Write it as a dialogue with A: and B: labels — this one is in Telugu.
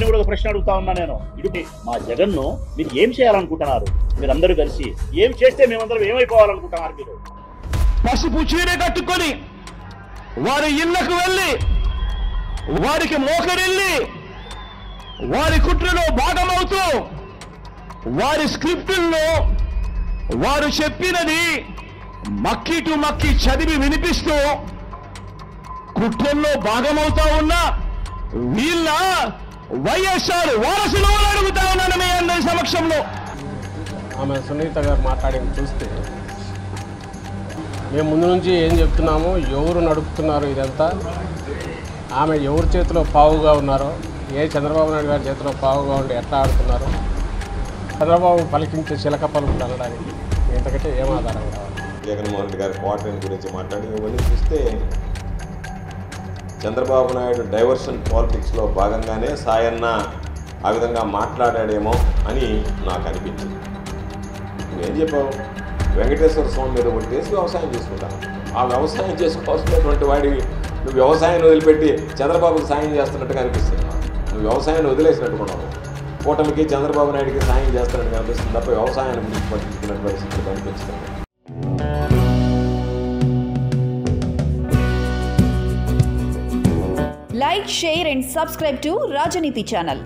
A: గారిని కూడా ఒక ప్రశ్న అడుగుతా ఉన్నా నేను. ఇది మా జగన్ను మీరు ఏం చేయాలనుకుంటున్నారు? మీరందరూ కలిసి ఏం చేస్తే మేమందరం ఏమైపోవాలనుకుంటున్నారు? మీరు
B: పసుపు చీర కట్టుకొని వారి ఇళ్లకు వెళ్ళి వారికి మోకరిల్లి వారి కుట్రలో భాగమవుతూ వారి స్క్రిప్టుల్లో వారు చెప్పినది మక్కి టు మక్కి చదివి వినిపిస్తూ కుట్రల్లో భాగమవుతా ఉన్న వీళ్ళ వైఎస్ఆర్ వారసులు అడుగుతా ఉన్నాను మీ అందరి సమక్షంలో.
C: ఆమె సునీత గారు మాట్లాడింది చూస్తే మేము ముందు నుంచి ఏం చెప్తున్నామో, ఎవరు నడుపుతున్నారు ఇదంతా, ఆమె ఎవరి చేతిలో పావుగా ఉన్నారో, ఏ చంద్రబాబు నాయుడు గారి చేతిలో పావుగా ఉండి ఎట్లా ఆడుతున్నారో, చంద్రబాబు పలికించే చిలక పలుకులు అనడానికి ఇంతకంటే ఏం ఆధారం కావాలి?
D: జగన్మోహన్ రెడ్డి గారి క్వార్టర్ గురించి మాట్లాడి ఇవన్నీ చూస్తే చంద్రబాబు నాయుడు డైవర్షన్ పాలిటిక్స్లో భాగంగానే సాయన్న ఆ విధంగా మాట్లాడాడేమో అని నాకు అనిపించింది. నువ్వేం చెప్పావు? వెంకటేశ్వర స్వామి మీద కొట్టేసి వ్యవసాయం చేసుకుంటాను. ఆ వ్యవసాయం చేసుకోవాల్సినటువంటి వాడి నువ్వు వ్యవసాయాన్ని వదిలిపెట్టి చంద్రబాబుకి సాయం చేస్తున్నట్టుగా అనిపిస్తుంది. నువ్వు వ్యవసాయాన్ని వదిలేసినట్టుకున్నావు. కూటమికి చంద్రబాబు నాయుడికి సాయం చేస్తున్నట్టుగా అనిపిస్తుంది తప్ప వ్యవసాయాన్ని పట్టించుకున్న పరిస్థితి కనిపిస్తుంది.
E: Like, share and subscribe to Rajaniti channel.